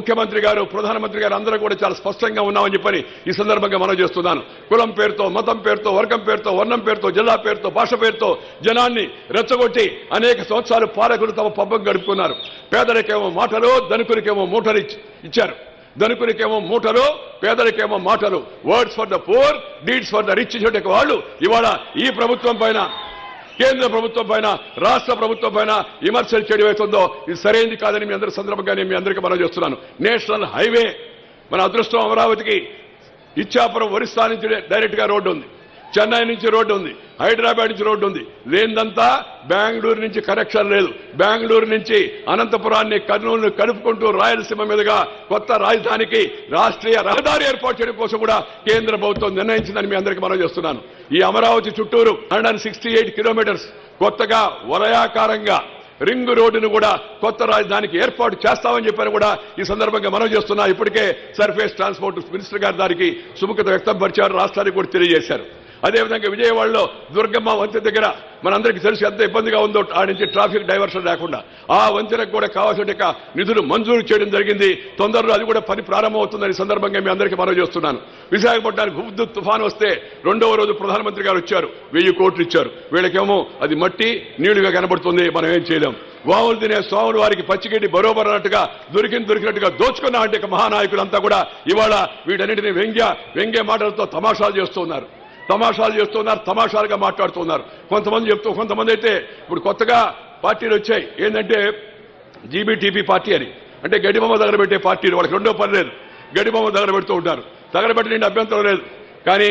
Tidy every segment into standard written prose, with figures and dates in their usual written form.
ముఖ్యమంత్రి గారు ప్రధానమంత్రి గారు అందరూ కూడా చాలా స్పష్టంగా ఉన్నామని చెప్పని ఈ సందర్భంగా మనం చేస్తున్నాను. కులం పేరుతో, మతం పేరుతో, వర్గం పేరుతో, వర్ణం పేరుతో, జిల్లా పేరుతో, భాష పేరుతో జనాన్ని రెచ్చగొట్టి అనేక సంవత్సరాలు పాలకులు తమ పబ్బం గడుపుకున్నారు. పేదరికేమో మాటలు, ధనికులకేమో మూటలు ఇచ్చారు. ధనికులకేమో మూటలు, పేదరికేమో మాటలు. Words for the poor, deeds for the rich చెడ్డకి వాళ్ళు ఇవాళ ఈ ప్రభుత్వం పైన, కేంద్ర ప్రభుత్వం పైన, రాష్ట్ర ప్రభుత్వం పైన విమర్శలు చేయడమవుతుందో ఇది సరైనది కాదని మీ అందరి సందర్భంగా నేను మీ అందరికీ మనం చేస్తున్నాను. నేషనల్ హైవే మన అదృష్టం. అమరావతికి ఇచ్చాపురం ఒరిస్సా నుంచి డైరెక్ట్ గా రోడ్డు ఉంది, చెన్నై నుంచి రోడ్డు ఉంది, హైదరాబాద్ నుంచి రోడ్డు ఉంది. లేదంతా బెంగళూరు నుంచి కనెక్షన్ లేదు. బెంగళూరు నుంచి అనంతపురాన్ని, కర్నూలును కలుపుకుంటూ రాయలసీమ మీదుగా కొత్త రాజధానికి రాష్ట్రీయ రహదారి ఏర్పాటు చేయడం కోసం కూడా కేంద్ర ప్రభుత్వం నిర్ణయించిందని మీ అందరికీ మనం చేస్తున్నాను. ఈ అమరావతి చుట్టూరు 168 కిలోమీటర్స్ కొత్తగా వలయాకారంగా రింగ్ రోడ్డును కూడా కొత్త రాజధానికి ఏర్పాటు చేస్తామని చెప్పని కూడా ఈ సందర్భంగా మనం చేస్తున్నా. ఇప్పటికే సర్ఫేస్ ట్రాన్స్పోర్ట్ మినిస్టర్ గారి దానికి సుముఖత వ్యక్తం పరిచారు, రాష్ట్రానికి కూడా తెలియజేశారు. అదేవిధంగా విజయవాడలో దుర్గమ్మ వంతెన దగ్గర మనందరికీ తెలుసు ఎంత ఇబ్బందిగా ఉందో. ఆ నుంచి ట్రాఫిక్ డైవర్షన్ లేకుండా ఆ వంతెనకు కూడా కావాల్సిన నిధులు మంజూరు చేయడం జరిగింది. తొందరలో అది కూడా పని ప్రారంభమవుతుందని సందర్భంగా మీ అందరికీ మనం చేస్తున్నాను. విశాఖపట్నానికి హుద్దు తుఫాను వస్తే రెండవ రోజు ప్రధానమంత్రి గారు వచ్చారు, 1000 కోట్లు ఇచ్చారు. వీళ్ళకేమో అది మట్టి నీళ్లుగా కనబడుతుంది, మనం ఏం చేయలేం. వాములు తినే స్వాములు వారికి పచ్చిగడ్డి బరోబర్ అన్నట్టుగా దొరికినట్టుగా దోచుకున్న అంటే మహానాయకులంతా కూడా ఇవాళ వీటన్నిటిని వ్యంగ్య మాటలతో తమాషాలు చేస్తున్నారు, తమాషాలుగా మాట్లాడుతున్నారు. కొంతమంది అయితే ఇప్పుడు కొత్తగా పార్టీలు వచ్చాయి. ఏంటంటే జీబీటీపీ పార్టీ అని, అంటే గడిబొమ్మ దగ్గర పెట్టే పార్టీలు. వాళ్ళకి రెండో పని లేదు, గడిబొమ్మ దగ్గర పెడుతూ ఉంటారు. దగ్గర పెట్టిన అభ్యంతరం లేదు. కానీ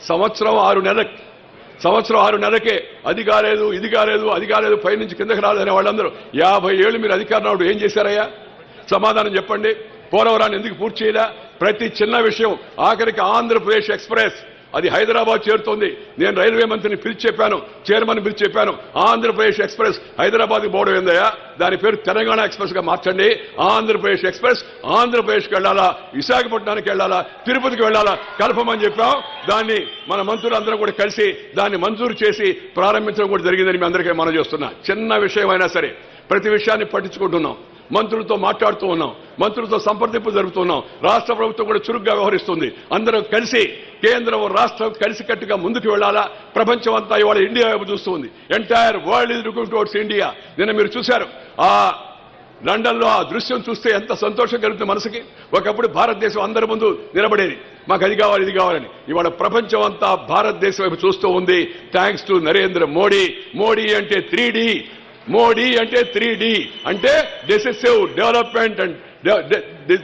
సంవత్సరం 6 నెలలకే అది కాలేదు, ఇది కాలేదు, పైనుంచి కిందకి రాలేదనే వాళ్ళందరూ 50 ఏళ్ళు మీరు అధికారంలో ఏం చేశారయ్యా? సమాధానం చెప్పండి. పోలవరాన్ని ఎందుకు పూర్తి చేయలే? ప్రతి చిన్న విషయం, ఆఖరికి ఆంధ్రప్రదేశ్ ఎక్స్ప్రెస్ అది హైదరాబాద్ చేరుతోంది. నేను రైల్వే మంత్రిని పిలిచి చెప్పాను, చైర్మన్ పిలిచి చెప్పాను, ఆంధ్రప్రదేశ్ ఎక్స్ప్రెస్ హైదరాబాద్కి పోవడం ఏందయ్యా, దాని పేరు తెలంగాణ ఎక్స్ప్రెస్ గా మార్చండి. ఆంధ్రప్రదేశ్ ఎక్స్ప్రెస్ ఆంధ్రప్రదేశ్కి వెళ్లాలా, విశాఖపట్నానికి వెళ్లాలా, తిరుపతికి వెళ్లాలా కలపమని చెప్పాం. దాన్ని మన మంత్రులందరూ కూడా కలిసి దాన్ని మంజూరు చేసి ప్రారంభించడం కూడా జరిగిందని మీ అందరికీ మనం చేస్తున్నా. చిన్న విషయమైనా సరే ప్రతి విషయాన్ని పట్టించుకుంటున్నాం, మంత్రులతో మాట్లాడుతూ ఉన్నాం, మంత్రులతో సంప్రదింపు జరుపుతున్నాం. రాష్ట్ర ప్రభుత్వం కూడా చురుగ్గా వ్యవహరిస్తుంది. అందరూ కలిసి కేంద్రం రాష్ట్రం కలిసికట్టుగా ముందుకు వెళ్లాలా. ప్రపంచం అంతా ఇవాళ ఇండియా వైపు చూస్తుంది. Entire world is looking towards India. నిన్న మీరు చూశారు ఆ లండన్లో ఆ దృశ్యం చూస్తే ఎంత సంతోషం కలుగుతుంది మనసుకి. ఒకప్పుడు భారతదేశం అందరి ముందు నిలబడేది, మాకు అది కావాలి ఇది కావాలని. ఇవాళ ప్రపంచం అంతా భారతదేశం వైపు చూస్తూ ఉంది. Thanks to Narendra Modi. మోడీ అంటే 3D, మోడీ అంటే 3D అంటే decisive development and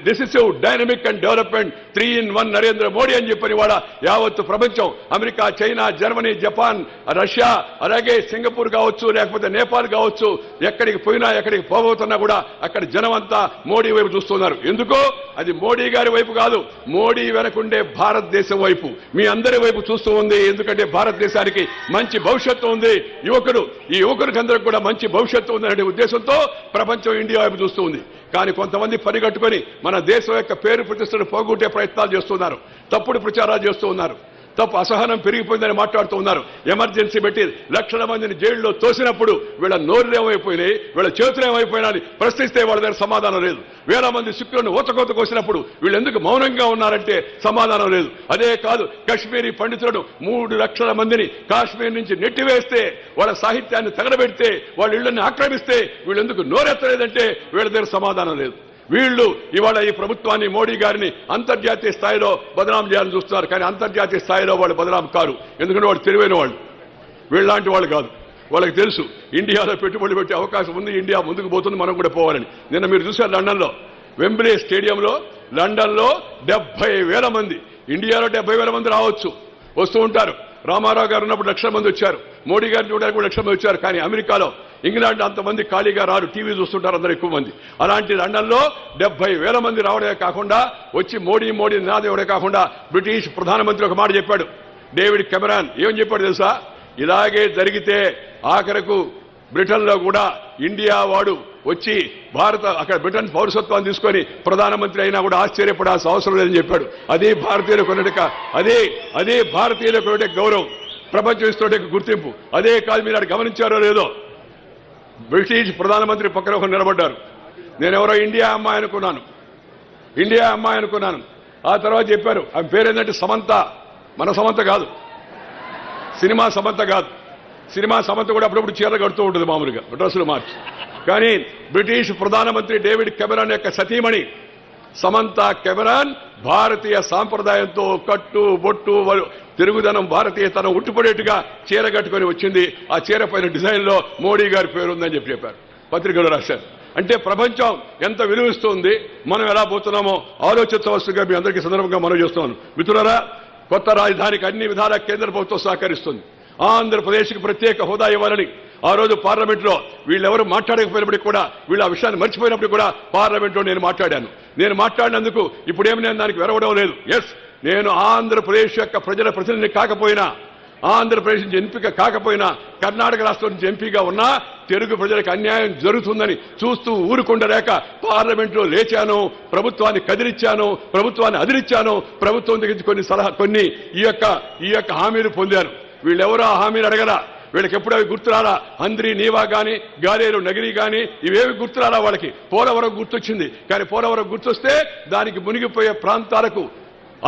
decisive dynamic and development 3-in-1 Narendra Modi అని చెప్పని వాడ యావత్తు ప్రపంచం, America, China, Germany, Japan, Russia, అలాగే సింగపూర్ కావచ్చు, లేకపోతే నేపాల్ కావచ్చు, ఎక్కడికి పోయినా ఎక్కడికి పోబోతున్నా కూడా అక్కడ జనం అంతా మోడీ వైపు చూస్తున్నారు. ఎందుకో అది మోడీ గారి వైపు కాదు, మోడీ వెనకుండే భారతదేశం వైపు, మీ అందరి వైపు చూస్తూ ఉంది. ఎందుకంటే భారతదేశానికి మంచి భవిష్యత్తు ఉంది. ఈ యువకులకు అందరికి కూడా మంచి భవిష్యత్తు ఉందనే ఉద్దేశంతో ప్రపంచం ఇండియా వైపు చూస్తూ ఉంది. కానీ కొంతమంది పరిగట్టుకొని మన దేశం యొక్క పేరు ప్రతిష్టను పోగొట్టే ప్రయత్నాలు చేస్తున్నారు, తప్పుడు ప్రచారాలు చేస్తూ ఉన్నారు, అసహనం పెరిగిపోయిందని మాట్లాడుతూ ఉన్నారు. ఎమర్జెన్సీ పెట్టి లక్షల మందిని జైల్లో తోసినప్పుడు వీళ్ళ నోరులు ఏమైపోయినాయి, వీళ్ళ చేతులు ఏమైపోయినా అని ప్రశ్నిస్తే వాళ్ళ దగ్గర సమాధానం లేదు. వేల మంది సిక్కులను ఊచకోత కోసినప్పుడు వీళ్ళు ఎందుకు మౌనంగా ఉన్నారంటే సమాధానం లేదు. అదే కాదు, కాశ్మీరీ పండితులను 3 లక్షల మందిని కాశ్మీర్ నుంచి నెట్టివేస్తే, వాళ్ళ సాహిత్యాన్ని తగలబెడితే, వాళ్ళ ఇళ్లని ఆక్రమిస్తే వీళ్ళు ఎందుకు నోరెత్తలేదంటే వీళ్ళ దగ్గర సమాధానం లేదు. వీళ్ళు ఇవాళ ఈ ప్రభుత్వాన్ని, మోడీ గారిని అంతర్జాతీయ స్థాయిలో బదనాం చేయాలని చూస్తున్నారు. కానీ అంతర్జాతీయ స్థాయిలో వాళ్ళు బదనాం కారు. ఎందుకంటే వాళ్ళు తెలివైన వాళ్ళు, వీళ్ళలాంటి వాళ్ళు కాదు. వాళ్ళకి తెలుసు ఇండియాలో పెట్టుబడులు పెట్టే అవకాశం ఉంది, ఇండియా ముందుకు పోతుంది, మనం కూడా పోవాలని. నిన్న మీరు చూశారు లండన్లో వెంబ్లీ స్టేడియంలో, లండన్లో 70,000 మంది, ఇండియాలో 70,000 మంది రావచ్చు, వస్తూ ఉంటారు. రామారావు గారు ఉన్నప్పుడు 1,00,000 మంది వచ్చారు, మోడీ గారిని చూడడానికి కూడా 1,00,000 మంది వచ్చారు. కానీ అమెరికాలో, ఇంగ్లాండ్ అంతమంది ఖాళీగా రారు, టీవీ చూస్తుంటారు అందరూ ఎక్కువ మంది. అలాంటి లండన్లో 70,000 మంది రావడమే కాకుండా వచ్చి మోడీ నినాదం కాకుండా బ్రిటిష్ ప్రధానమంత్రి ఒక మాట చెప్పాడు, డేవిడ్ కెమెరాన్. ఏమని చెప్పాడు తెలుసా? ఇలాగే జరిగితే ఆఖరకు బ్రిటన్లో కూడా ఇండియా వాడు వచ్చి అక్కడ బ్రిటన్ పౌరసత్వాన్ని తీసుకొని ప్రధానమంత్రి అయినా కూడా ఆశ్చర్యపడాల్సిన అవసరం లేదని చెప్పాడు. అదే భారతీయులకు ఉన్నటువంటి గౌరవం, ప్రపంచం ఇస్తున్న గుర్తింపు. అదే కాదు, మీరు గమనించారో లేదో, బ్రిటిష్ ప్రధానమంత్రి పక్కన ఒకరు నిలబడ్డారు. నేనెవరో ఇండియా అమ్మాయి అనుకున్నాను. ఇండియా అమ్మాయి అనుకున్నాను. ఆ తర్వాత చెప్పారు ఆమె పేరు ఏంటంటే సమంత. మన సమంత కాదు, సినిమా సమంత కాదు. సినిమా సమంత కూడా అప్పుడప్పుడు చీరలు కడుతూ ఉంటుంది మామూలుగా డ్రెస్సులు మార్చి. కానీ బ్రిటిష్ ప్రధానమంత్రి డేవిడ్ కెమెరాన్ యొక్క సతీమణి సమంత కెమెరాన్ భారతీయ సాంప్రదాయంతో కట్టు బొట్టు తిరుగుదనం భారతీయతనం ఉట్టుపడేట్టుగా చీర కట్టుకొని వచ్చింది. ఆ చీర పైన డిజైన్లో మోడీ గారి పేరు ఉందని చెప్పారు, పత్రికలో రాశారు. అంటే ప్రపంచం ఎంత విలువిస్తుంది, మనం ఎలా పోతున్నామో ఆలోచించవలసిందిగా మీ అందరికీ సందర్భంగా మనం చేస్తున్నాను. మిత్రులారా, కొత్త రాజధానికి అన్ని విధాలా కేంద్ర ప్రభుత్వం సహకరిస్తుంది. ఆంధ్రప్రదేశ్కి ప్రత్యేక హోదా ఇవ్వాలని ఆ రోజు పార్లమెంట్లో వీళ్ళెవరు మాట్లాడకపోయినప్పటికీ కూడా, వీళ్ళు ఆ విషయాన్ని మర్చిపోయినప్పుడు కూడా పార్లమెంట్లో నేను మాట్లాడాను. నేను మాట్లాడినందుకు ఇప్పుడేమి నేను దానికి వెరవడం లేదు. ఎస్, నేను ఆంధ్రప్రదేశ్ యొక్క ప్రజల ప్రతినిధిని కాకపోయినా, ఆంధ్రప్రదేశ్ నుంచి ఎంపిక కాకపోయినా, కర్ణాటక రాష్ట్రం నుంచి ఎంపీగా ఉన్నా తెలుగు ప్రజలకు అన్యాయం జరుగుతుందని చూస్తూ ఊరుకుండలేక పార్లమెంట్లో లేచాను, ప్రభుత్వాన్ని కదిలిచ్చాను, ప్రభుత్వాన్ని అదిలిచ్చాను, ప్రభుత్వం దగ్గర కొన్ని ఈ యొక్క హామీలు పొందాను. వీళ్ళెవరో ఆ హామీలు అడగరా, వీళ్ళకి ఎప్పుడు అవి గుర్తురాలా. హంద్రి నీవా కానీ, గాలేరు నగిరి కానీ ఇవేవి గుర్తురాలా వాళ్ళకి. పోలవరం గుర్తొచ్చింది, కానీ పోలవరం గుర్తొస్తే దానికి మునిగిపోయే ప్రాంతాలకు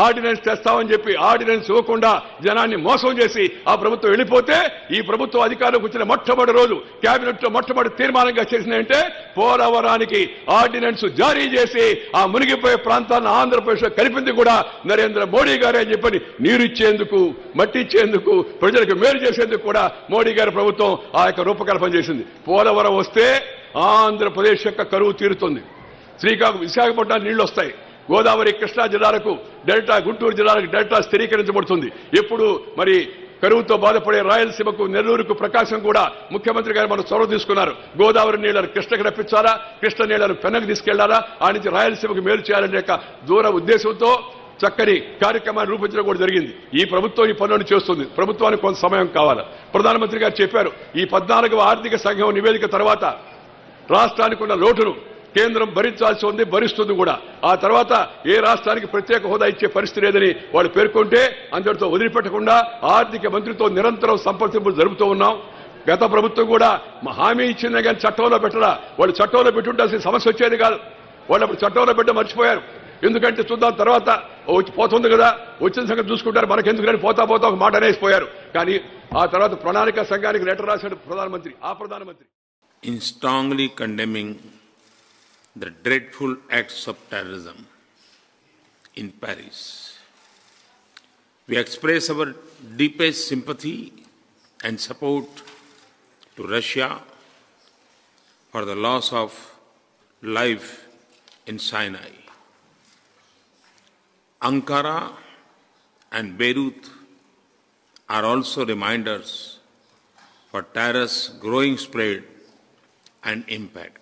ఆర్డినెన్స్ తెస్తామని చెప్పి ఆర్డినెన్స్ ఇవ్వకుండా జనాన్ని మోసం చేసి ఆ ప్రభుత్వం వెళ్ళిపోతే, ఈ ప్రభుత్వం అధికారంలోకి వచ్చిన మొట్టమొదటి రోజు కేబినెట్ లో మొట్టమొదటి తీర్మానంగా చేసిందంటే పోలవరానికి ఆర్డినెన్స్ జారీ చేసి ఆ మునిగిపోయే ప్రాంతాలను ఆంధ్రప్రదేశ్ లో కలిపింది కూడా నరేంద్ర మోడీ గారే అని చెప్పని నీరు ఇచ్చేందుకు, మట్టి ఇచ్చేందుకు, ప్రజలకు మేలు చేసేందుకు కూడా మోడీ గారి ప్రభుత్వం ఆ యొక్క రూపకల్పన చేసింది. పోలవరం వస్తే ఆంధ్రప్రదేశ్ యొక్క కరువు తీరుతుంది. విశాఖపట్నం నీళ్లు వస్తాయి. గోదావరి కృష్ణా జిల్లాలకు డెల్టా, గుంటూరు జిల్లాలకు డెల్టా స్థిరీకరించబడుతుంది. ఎప్పుడు మరి కరువుతో బాధపడే రాయలసీమకు, నెల్లూరుకు, ప్రకాశం కూడా ముఖ్యమంత్రి గారు మనం చొరవ తీసుకున్నారు. గోదావరి నీళ్లను కృష్ణకి రప్పించాలా, కృష్ణ నీళ్లను పెన్నకు తీసుకెళ్లాలా, ఆ నుంచి రాయలసీమకు మేలు చేయాలనే దూర ఉద్దేశంతో చక్కని కార్యక్రమాన్ని రూపొందించడం కూడా జరిగింది. ఈ ప్రభుత్వం ఈ పనులను చేస్తుంది. ప్రభుత్వానికి కొంత సమయం కావాలి. ప్రధానమంత్రి గారు చెప్పారు, ఈ 14వ ఆర్థిక సంఘం నివేదిక తర్వాత రాష్ట్రానికి ఉన్న లోటును కేంద్రం భరించాల్సి ఉంది, భరిస్తుంది కూడా. ఆ తర్వాత ఏ రాష్ట్రానికి ప్రత్యేక హోదా ఇచ్చే పరిస్థితి లేదని వాళ్ళు పేర్కొంటే అందరితో వదిలిపెట్టకుండా ఆర్థిక మంత్రితో నిరంతరం సంప్రదింపులు జరుపుతూ ఉన్నాం. గత ప్రభుత్వం కూడా హామీ ఇచ్చిందే కానీ చట్టంలో పెట్టరా. వాళ్ళు చట్టంలో పెట్టుండాల్సిన సమస్య వచ్చేది కాదు. వాళ్ళు అప్పుడు చట్టంలో పెట్ట మర్చిపోయారు. ఎందుకంటే చూద్దాం తర్వాత పోతుంది కదా, వచ్చిన సంగతి చూసుకుంటారు, మనకెందుకు పోతా పోతా ఒక మాట అనేసిపోయారు. కానీ ఆ తర్వాత ప్రణాళిక సంఘానికి లెటర్ రాశాడు ప్రధానమంత్రి. ఆ ప్రధానమంత్రి in strongly condemning the dreadful acts of terrorism in Paris. We express our deepest sympathy and support to Russia for the loss of life in Sinai. Ankara and Beirut are also reminders for terror's growing spread and impact.